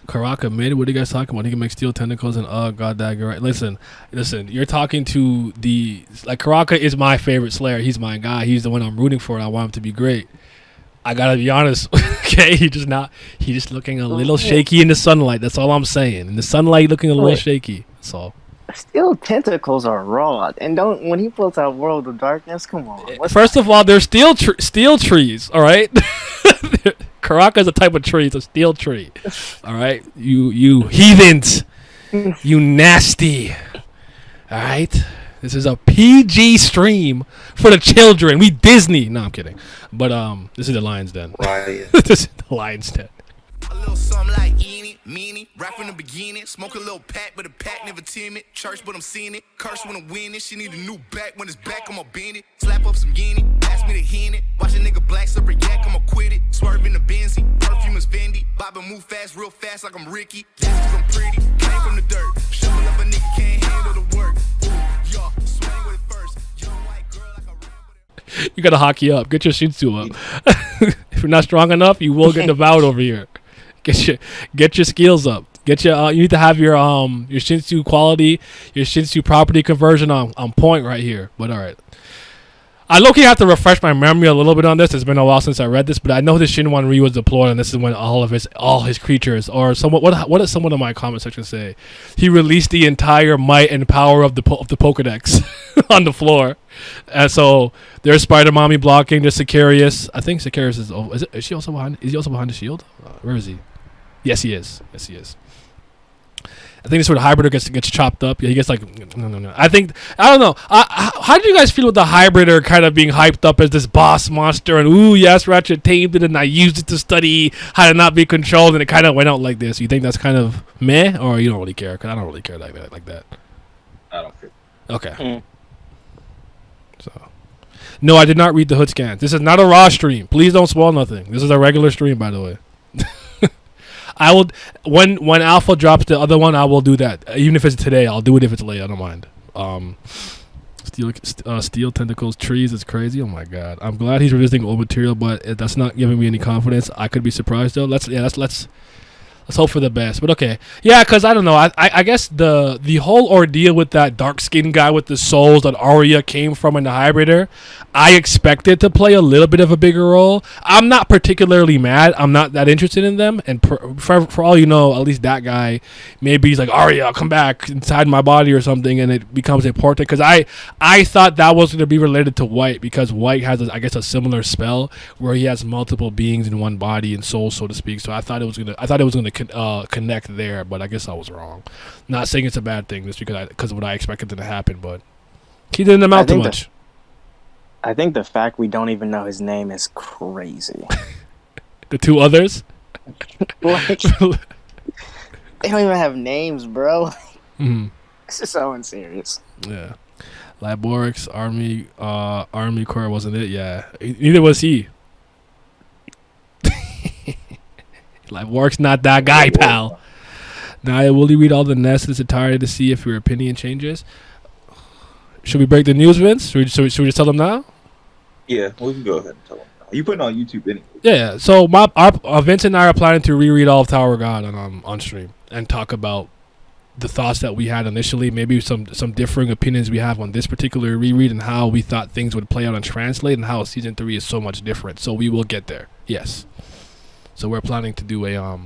Karaka mid. What are you guys talking about? He can make steel tentacles and god dagger. Right? Listen. You're talking to the Karaka is my favorite Slayer. He's my guy. He's the one I'm rooting for. And I want him to be great. I gotta be honest. Okay, he's just looking a little shaky in the sunlight. That's all I'm saying. In the sunlight, looking a little shaky. That's all. Steel tentacles are raw, and when he pulls out World of Darkness, come on. First of all, they're steel trees. All right. Karaka is a type of tree. It's a steel tree. All right, you heathens, you nasty. All right, this is a PG stream for the children. We Disney. No, I'm kidding. But this is the Lions Den. Right. This is the Lions Den. A little something like Eenie, meanie, rap from the beginning. Smoke a little pack, but the pack never timid. Church, but I'm seeing it. Curse when I'm winning. She need a new back. When it's back, I'ma bend it. Slap up some guinea. Ask me to hit it. Watch a nigga black super yak, I'ma quit it. Swerve in the Benzie. Perfume is Fendi. Bobbin' move fast, real fast like I'm Ricky. That's 'cause I'm pretty. Came from the dirt. Shovel up a nigga can't handle the work. Ooh, y'all, swing with it first. Young white girl like a ramble. You gotta hockey up. Get your shinsu up. If you're not strong enough, you will get devoured over here. Get your skills up. Get your you need to have your shinsu quality, your shinsu property conversion on point right here. But all right, I low-key have to refresh my memory a little bit on this. It's been a while since I read this, but I know the Shinwan Ryu was deployed, and this is when all his creatures, or somewhat. What does someone in my comment section say? He released the entire might and power of the Pokedex on the floor, and so there's Spider Mommy blocking. There's Sicarius. I think Sicarius is he also behind the shield? Where is he? Yes, he is. I think this is where the Hybrider gets chopped up. Yeah, he gets no. I don't know. How did you guys feel with the Hybrider kind of being hyped up as this boss monster? And ooh, yes, Ratchet tamed it, and I used it to study how to not be controlled, and it kind of went out like this. You think that's kind of meh, or you don't really care? Because I don't really care like that. I don't care. Okay. So, no, I did not read the hood scans. This is not a raw stream. Please don't spoil nothing. This is a regular stream, by the way. I will when Alpha drops the other one. I will do that. Even if it's today, I'll do it if it's late. I don't mind. Steel tentacles, trees is crazy. Oh my god! I'm glad he's revisiting old material, but that's not giving me any confidence. I could be surprised though. Let's hope for the best. But okay, yeah, because I don't know. I guess the whole ordeal with that dark skinned guy with the souls that Arya came from in the Hybrider, I expected to play a little bit of a bigger role. I'm not particularly mad. I'm not that interested in them. And for all you know, at least that guy, maybe he's like, Arya, come back inside my body or something, and it becomes important. Because I thought that was going to be related to White, because White has, I guess, a similar spell where he has multiple beings in one body and soul, so to speak. So I thought it was gonna connect there, but I guess I was wrong. Not saying it's a bad thing, just because of what I expected to happen, but he didn't amount to much. I think the fact we don't even know his name is crazy. The two others? Like, they don't even have names, bro. Mm-hmm. This is so unserious. Yeah. Laborix, Army Corps wasn't it? Yeah. Neither was he. Laborix not that guy, pal. Now, will you read all the nests in its entirety to see if your opinion changes? Should we break the news, Vince? Should we just tell them now? Yeah, we can go ahead and tell them now. You put it on YouTube anyway. Yeah, so Vince and I are planning to reread all of Tower of God on stream and talk about the thoughts that we had initially, maybe some differing opinions we have on this particular reread and how we thought things would play out and translate, and how Season 3 is so much different. So we will get there, yes. So we're planning to do a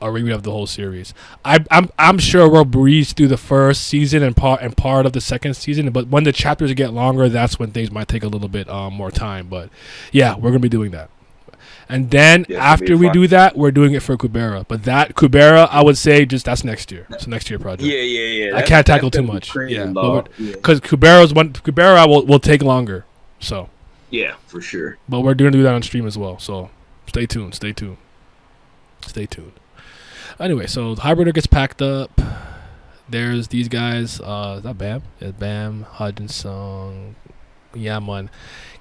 reread of the whole series. I'm sure we'll breeze through the first season and part of the second season, but when the chapters get longer, that's when things might take a little bit more time. But yeah, we're gonna be doing that. And then after we do that, we're doing it for Kubera. But that Kubera, I would say, that's next year. It's a next year project. Yeah. I can't tackle too much. Because Kubera will take longer. So yeah, for sure. But we're going to do that on stream as well. So stay tuned. Anyway, so Hybrider gets packed up. There's these guys. Is that Bam? Yeah, Bam, Hudson, Yaman,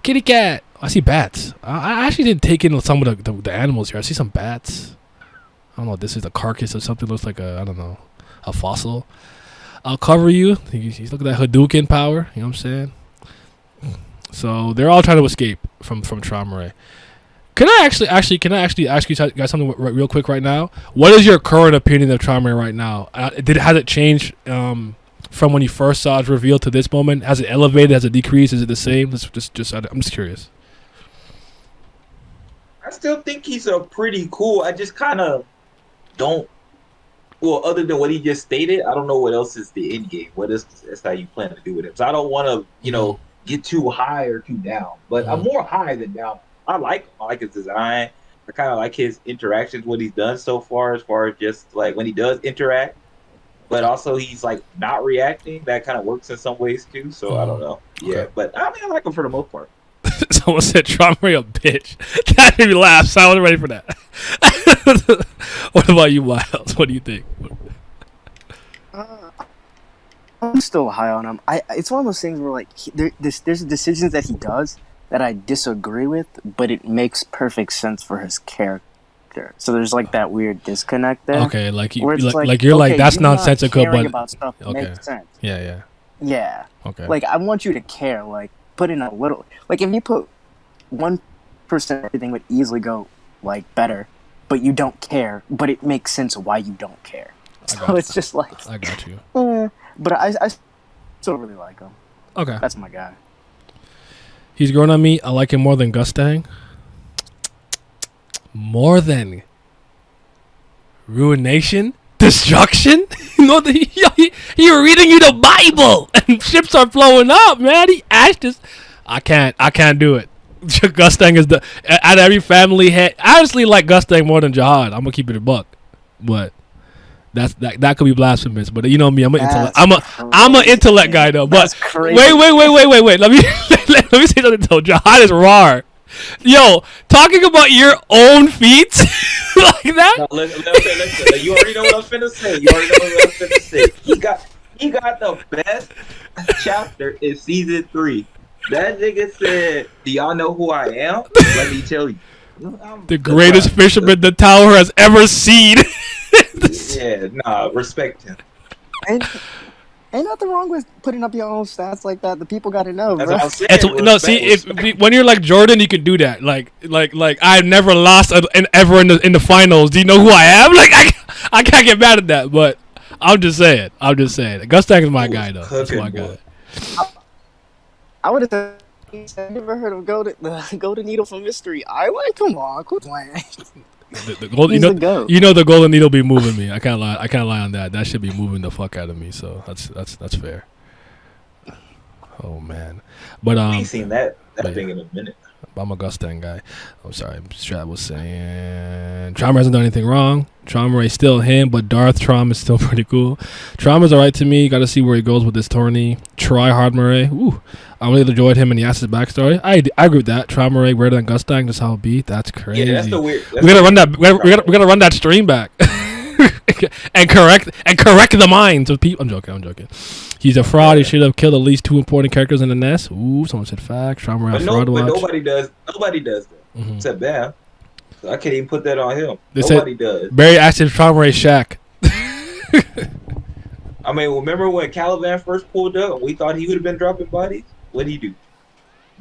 Kitty Cat. I see bats. I actually didn't take in some of the animals here. I see some bats. I don't know. This is a carcass of something. Looks like a fossil. I'll cover you. He's looking at Hadouken power. You know what I'm saying? So they're all trying to escape from Traumerei. Can I actually ask you guys something real quick right now? What is your current opinion of Traumerei right now? Has it changed from when you first saw it revealed to this moment? Has it elevated? Has it decreased? Is it the same? I'm just curious. I still think he's a pretty cool. I just kind of don't. Well, other than what he just stated, I don't know what else is the end game. What is that's how you plan to do with him? So I don't want to, get too high or too down. But I'm more high than down. I like him. I like his design. I kind of like his interactions, what he's done so far, as just like when he does interact. But also he's like not reacting. That kind of works in some ways too. So I don't know. Okay. Yeah, but I mean I like him for the most part. Someone said Traumerei a bitch. That made me laugh. So I wasn't ready for that. What about you, Miles? What do you think? I'm still high on him. It's one of those things where like there's decisions that he does that I disagree with, but it makes perfect sense for his character. So there's like that weird disconnect there. Okay, like you're like that's nonsensical, but about stuff makes sense. Yeah. Okay. Like I want you to care. Like put in a little. Like if you put 1%, everything would easily go like better, but you don't care. But it makes sense why you don't care. So it's just like I got you. But I still really like him. Okay, that's my guy. He's grown on me. I like him more than Gustang. More than Ruination? Destruction? He reading you the Bible and ships are blowing up, man. He asked us. I can't do it. Gustang is out of every family head. I honestly like Gustang more than Jihad. I'm gonna keep it a buck. But that could be blasphemous, but you know me, I'm an intellect guy though. But wait. Let me say something though. Jihad is raw. Yo, talking about your own feats like that. No, listen. You already know what I'm finna say. He got the best chapter in season 3. That nigga said, "Do y'all know who I am? Let me tell you." The greatest fisherman the tower has ever seen. Yeah, nah, respect him. Ain't nothing wrong with putting up your own stats like that. The people got to know, bro. That's what I'm saying. When you're like Jordan, you can do that. Like I've never lost ever in the finals. Do you know who I am? Like I can't get mad at that. But I'm just saying. Gustang is my guy though. That's my guy. I would have never heard of Golden Needle from Mystery Island. Come on, quit playing. The golden, the Golden Needle be moving me. I can't lie on that. That should be moving the fuck out of me. So that's fair. Oh man, but I ain't seen that thing in a minute. I'm a Gustang guy. I'm sorry. Strat was saying Traumerei hasn't done anything wrong. Traumerei still him, but Darth Traum is still pretty cool. Traumer's alright to me. Got to see where he goes with this tourney. Try Hardmerei. Ooh, I really enjoyed him and he asked his backstory. I agree with that. Traumerei greater than Gustang. Just how it be. That's crazy. Yeah, that's the weird. We gotta run that stream back and correct the minds of people. I'm joking. He's a fraud. He should have killed at least 2 important characters in the nest. Ooh, someone said facts. Traumerei fraud watch. But nobody does that. Except Bam. So I can't even put that on him. They nobody does. Very active Traumerei Shack. I mean, remember when Caliban first pulled up and we thought he would have been dropping bodies? What'd he do?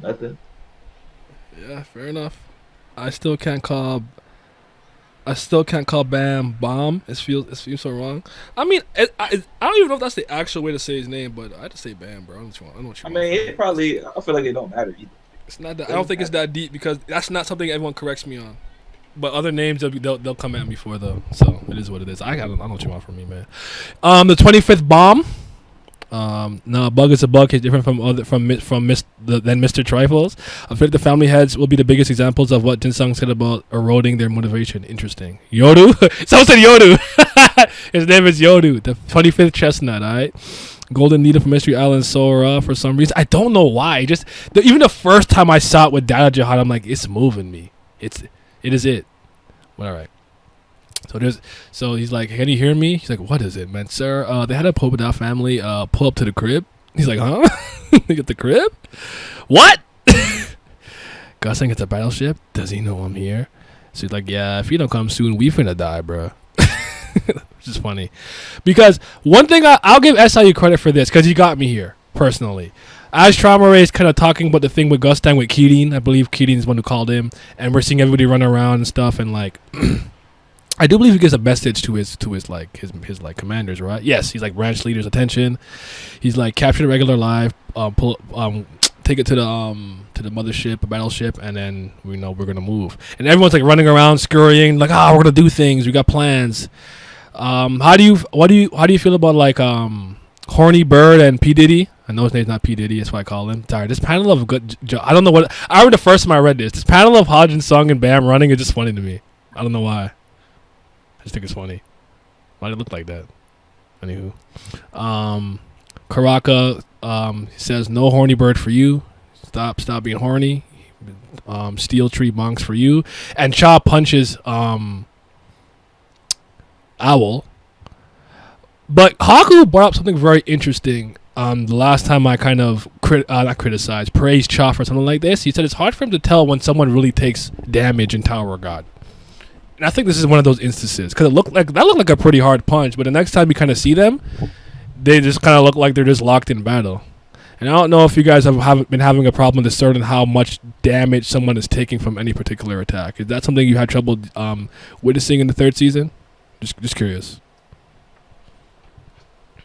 Nothing. Yeah, fair enough. I still can't call Bam Bomb. It feels so wrong. I mean, I don't even know if that's the actual way to say his name, but I just say Bam, bro. I know what you mean, it probably. I feel like it don't matter either. It's not that. I don't think it's that deep because that's not something everyone corrects me on. But other names they'll come at me for though. So it is what it is. I know what you want from me, man. The 25th bomb. No, bug is a bug. He's different than Mr. Trifles. I feel like the family heads will be the biggest examples of what Jinsung said about eroding their motivation. Interesting. Yodu? Someone said Yodu. His name is Yodu, the 25th chestnut, alright? Golden Needle from Mystery Island Sora for some reason. I don't know why. Even the first time I saw it with Dada Jihad, I'm like, it's moving me. It is it. Well, alright. So he's like, can you hear me? He's like, what is it, man? Sir, they had a Pobeda family pull up to the crib. He's like, huh? At the crib? What? Gustang gets a battleship. Does he know I'm here? So he's like, yeah, if you don't come soon, we finna die, bro. Which is funny. Because one thing I'll give SIU credit for this, because he got me here, personally. as Traumerei is kind of talking about the thing with Gustang with Keating, I believe Keating is the one who called him, and we're seeing everybody run around and stuff, and like, I do believe he gives a message to his like commanders, right? Yes, he's like branch leaders' attention. He's like capture the regular live, take it to the mothership, a battleship, and then we know we're gonna move. And everyone's like running around, scurrying, like, we're gonna do things. We got plans. How do you feel about like Horny Bird and P Diddy? I know his name's not P Diddy, that's why I call him. Sorry, this panel of I don't know what I remember the first time I read this. This panel of Hodge and Sung and Bam running is just funny to me. I don't know why. I just think it's funny. Why did it look like that? Anywho, Karaka says no Horny Bird for you. Stop being horny. Steel Tree Monks for you. And Cha punches Owl. But Haku brought up something very interesting. The last time I kind of praised Cha for something like this, he said it's hard for him to tell when someone really takes damage in Tower of God. And I think this is one of those instances because that looked like a pretty hard punch. But the next time you kind of see them, they just kind of look like they're just locked in battle. And I don't know if you guys have been having a problem discerning how much damage someone is taking from any particular attack. Is that something you had trouble witnessing in the third season? Just curious.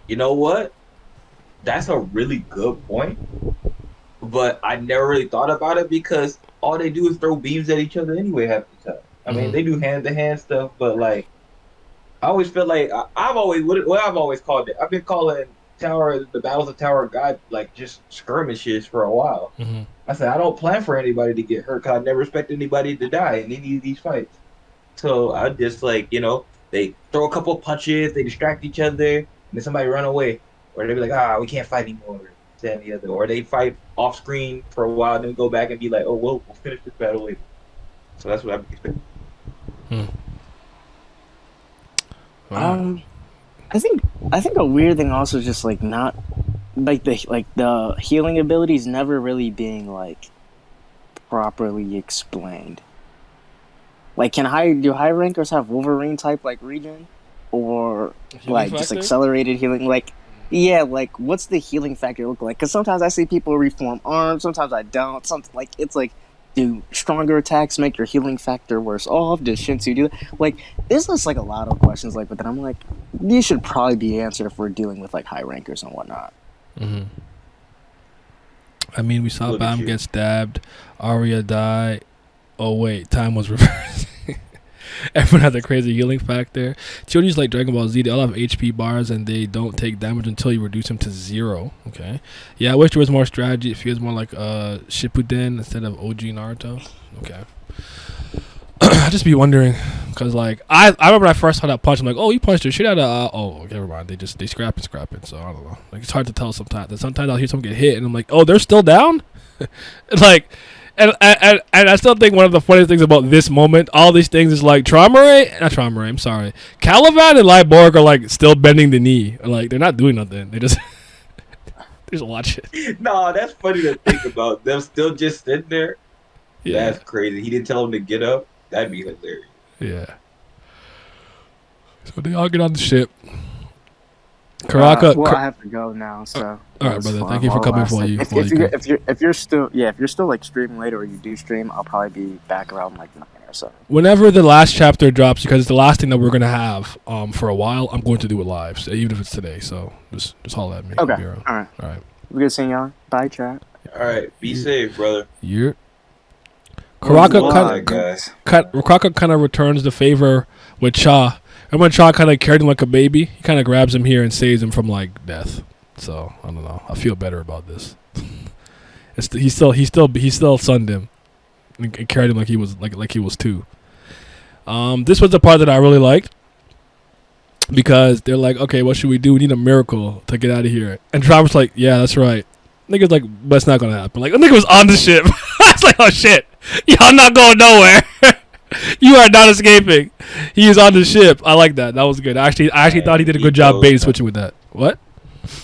You know what? That's a really good point. But I never really thought about it because all they do is throw beams at each other anyway half the time. I mean, they do hand-to-hand stuff, but like, I always feel like I've always called it. I've been calling the battles of Tower of God like just skirmishes for a while. Mm-hmm. I said I don't plan for anybody to get hurt because I never expect anybody to die in any of these fights. So I just like they throw a couple of punches, they distract each other, and then somebody run away, or they be like we can't fight anymore, and the other, or they fight off screen for a while, and then go back and be like we'll finish this battle later. So that's what I'm expecting. Wow. I think a weird thing also just like not like the healing abilities never really being like properly explained. Like, do Haigh-Rankers have Wolverine type like regen, or healing like factor? Just accelerated healing? Like, yeah, like what's the healing factor look like? Because sometimes I see people reform arms, sometimes I don't. Something like it's like. Do stronger attacks make your healing factor worse off? Does Shinsu do that? Like, there's just like a lot of questions like, but then I'm like, these should probably be answered if we're dealing with like Haigh-Rankers and whatnot. Mm-hmm. I mean, we saw Bam get stabbed, Arya die. Oh wait, time was reversed. Everyone has a crazy healing factor. Children's like Dragon Ball Z, they all have HP bars and they don't take damage until you reduce them to 0. Okay. Yeah, I wish there was more strategy. It feels more like Shippuden instead of OG Naruto. Okay. I just be wondering because like I remember when I first saw that punch, I'm like, you punched the shit out of never mind. They scrapping. So I don't know. Like it's hard to tell sometimes. And sometimes I'll hear someone get hit and I'm like, they're still down? Like And I still think one of the funniest things about this moment, all these things is like Caliban and Liborg are like still bending the knee. Like they're not doing nothing. They just watch it. No, that's funny to think about. Them still just sitting there. Yeah. That's crazy. He didn't tell them to get up. That'd be hilarious. Yeah. So they all get on the ship. Karaka. I have to go now. So. All right, brother. Thank you for coming for you. If you're still like streaming later or you do stream, I'll probably be back around like 9 or so. Whenever the last chapter drops, because it's the last thing that we're gonna have for a while, I'm going to do it live, so even if it's today. So just holler at me. Okay. All right. We're good seeing y'all. Bye, chat. All right. Be safe, brother. Yeah. Karaka kind of returns the favor with Cha. And when Cha kind of carried him like a baby, he kind of grabs him here and saves him from like death. So I don't know. I feel better about this. He still sunned him and carried him like he was 2. This was the part that I really liked because they're like, okay, what should we do? We need a miracle to get out of here. And Traumer's like, yeah, that's right. Nigga's like, but it's not gonna happen. Like the nigga was on the ship. I was like, oh shit, y'all not going nowhere. You are not escaping. He is on the ship. I like that. That was good. I actually thought he did a good job bait switching with that. What?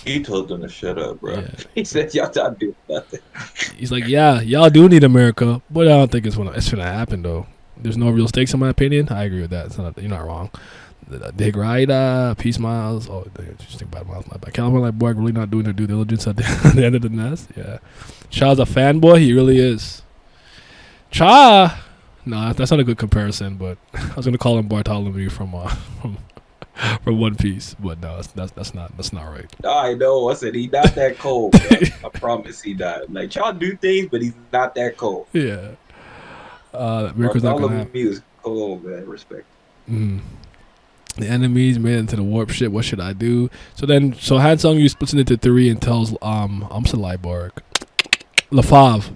He told them to shut up, bro. Yeah. He said y'all not doing nothing. He's like, yeah, y'all do need America, but I don't think it's gonna happen though. There's no real stakes in my opinion. I agree with that. You're not wrong. Dig right, Peace Miles. Oh, just think about Miles. My bad. Caliban like Borg really not doing their due diligence at the end of the nest. Yeah, Cha's a fanboy. He really is. Cha. No, that's not a good comparison. But I was gonna call him Bartholomew from One Piece, but no, that's not right. I know. I said he's not that cold. Bro. I promise he not. Like y'all do things, but he's not that cold. Yeah. Miracle's not gonna happen. Bartholomew is cold, man. Respect. The enemies made it into the warp ship. What should I do? So Hansung Yu splits it into 3 and tells Liborg, LaFave,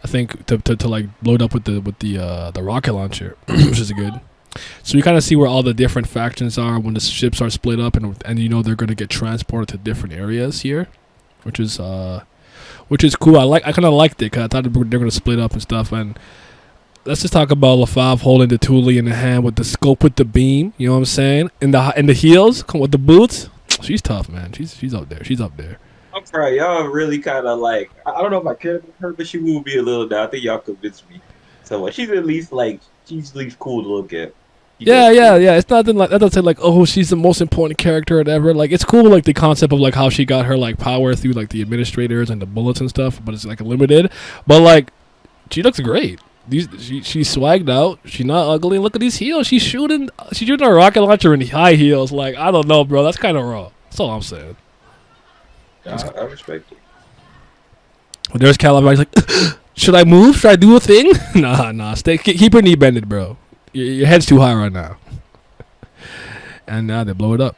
I think to like blow it up with the rocket launcher, which is good. So we kind of see where all the different factions are when the ships are split up, and they're going to get transported to different areas here, which is cool. I kind of liked it because I thought they're going to split up and stuff. And let's just talk about LaFave holding the Thule in the hand with the scope with the beam. You know what I'm saying? In the heels, come with the boots. She's tough, man. She's up there. She's up there. I'm sorry, y'all really kind of like. I don't know if I care about her, but she will be a little down. I think y'all convinced me. So she's at least cool to look at. Yeah. It's nothing like that. Doesn't say like, oh, she's the most important character or whatever. Like, it's cool, like the concept of like how she got her like power through like the administrators and the bullets and stuff, but it's like limited. But like, she looks great. She's swagged out. She's not ugly. Look at these heels. She's shooting a rocket launcher in high heels. Like, I don't know, bro. That's kind of raw. That's all I'm saying. I respect it. But there's Caliban. He's like, should I move? Should I do a thing? Nah. Stay. Keep her knee bended, bro. Your head's too high right now. And now they blow it up.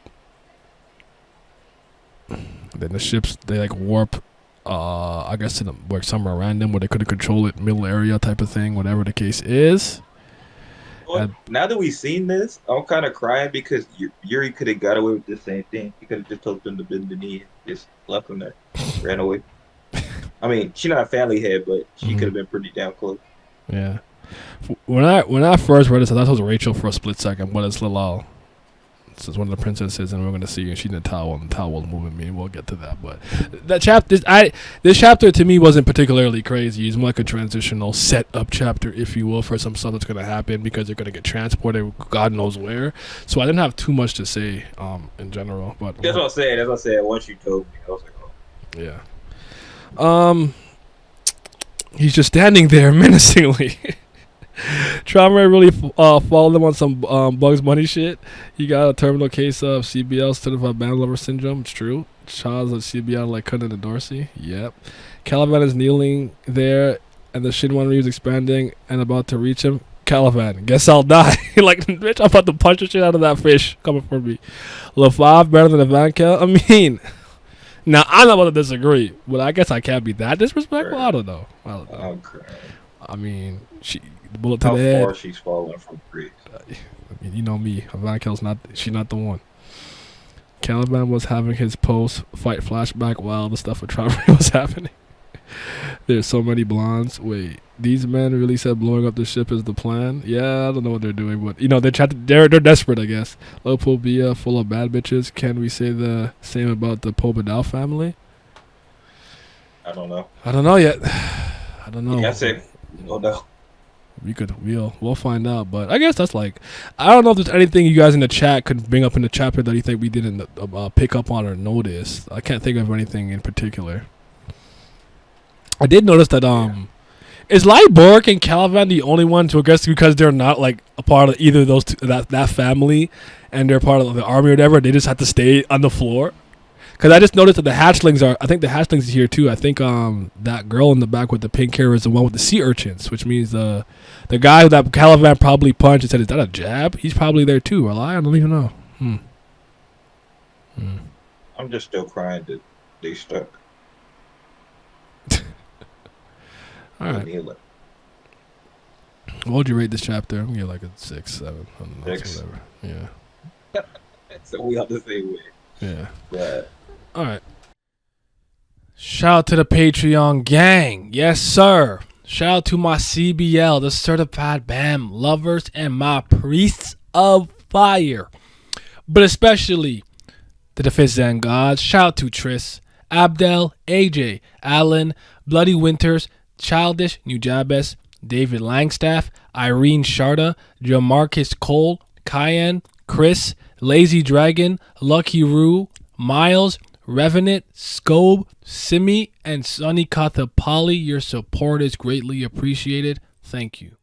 Then the ships, they like warp, I guess to like somewhere random where they could control it, middle area type of thing, whatever the case is. Well, now that we've seen this, I'm kind of crying because Yuri could have got away with the same thing. He could have just told them to bend the knee and just left them there, ran away. I mean, she's not a family head, but she could have been pretty damn close. Yeah. When I first read this, I thought it was Rachel for a split second, but it's Lalal. This is one of the princesses, and we're going to see her. She's in a towel, and the towel's moving me, and we'll get to that. But this chapter to me wasn't particularly crazy. It's more like a transitional set-up chapter, if you will, for some stuff that's going to happen because they're going to get transported God knows where. So I didn't have too much to say in general. But that's what I said. Once you told me, I was like, oh. Yeah. He's just standing there menacingly. Traumerei really followed him on some Bugs Bunny shit. He got a terminal case of CBL, certified band lover syndrome. It's true. Chaw's a CBL like Cutting and Dorsey. Yep. Caliban is kneeling there, and the Shinwanri is expanding and about to reach him. Caliban, guess I'll die. Like, bitch, I'm about to punch the shit out of that fish coming for me. LaFave better than Evankel? I mean, now I'm not about to disagree, but I guess I can't be that disrespectful. I don't know. Okay. I mean, bullet to the head. How far she's falling from Greece? I mean, you know me. Evankel's she's not the one. Caliban was having his post-fight flashback while the stuff with Traumerei was happening. There's so many blondes. Wait, these men really said blowing up the ship is the plan? Yeah, I don't know what they're doing, but they're desperate, I guess. Lopobia full of bad bitches. Can we say the same about the Pobedal family? I don't know. I don't know yet. I don't know. Yeah, I said, no. We'll find out, but I guess that's like, I don't know if there's anything you guys in the chat could bring up in the chapter that you think we didn't pick up on or notice. I can't think of anything in particular. I did notice that is Liborg and Caliban the only one to guess because they're not like a part of either of those two, that family, and they're part of the army or whatever. They just have to stay on the floor. Because I just noticed that the hatchlings I think the hatchlings is here too. I think that girl in the back with the pink hair is the one with the sea urchins, which means the guy that Caliban probably punched and said, "Is that a jab?" He's probably there too. I don't even know. I'm just still crying that they stuck. All right. What would you rate this chapter? I'm gonna give like a 6, 7. I don't know, 6. Whatever. Yeah. So we have the same way. Yeah. But all right. Shout out to the Patreon gang. Yes, sir. Shout out to my CBL, the certified BAM lovers, and my priests of fire. But especially to the Fifth Zen gods. Shout out to Triss, Abdel, AJ, Alan, Bloody Winters, Childish, Nujabes, David Langstaff, Irene Sharda, Jamarcus Cole, Cayenne, Chris, Lazy Dragon, Lucky Roo, Miles, Revenant, Scobe, Simi, and Sunny Kathapali. Your support is greatly appreciated. Thank you.